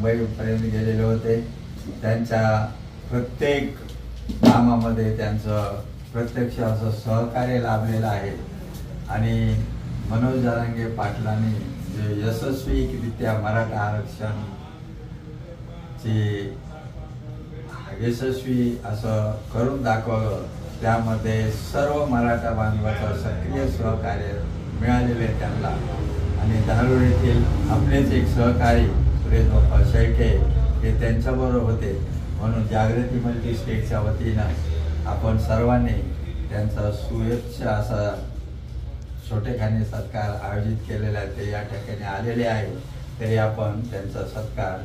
मुंबईपर्यंत गेलेले होते। त्यांच्या प्रत्येक कामामध्ये त्यांचं प्रत्यक्ष असं सहकार्य लाभलेलं आहे आणि मनोज जरांगे पाटलांनी जे यशस्वीरित्या मराठा आरक्षणची यशस्वी असं करून दाखवलं, त्यामध्ये सर्व मराठा बांधवाचं सक्रिय सहकार्य मिळालेले त्यांना। आणि धारूर येथील आपलेच एक सहकारी सुरेश बाप्पा शेळके हे त्यांच्याबरोबर होते, म्हणून जागृती मल्टीस्टेटच्या वतीनं आपण सर्वांनी त्यांचा सुयोच्छ असा छोटेखानी सत्कार आयोजित केलेला आहे। ते या ठिकाणी आलेले आहे, तरी आपण त्यांचा सत्कार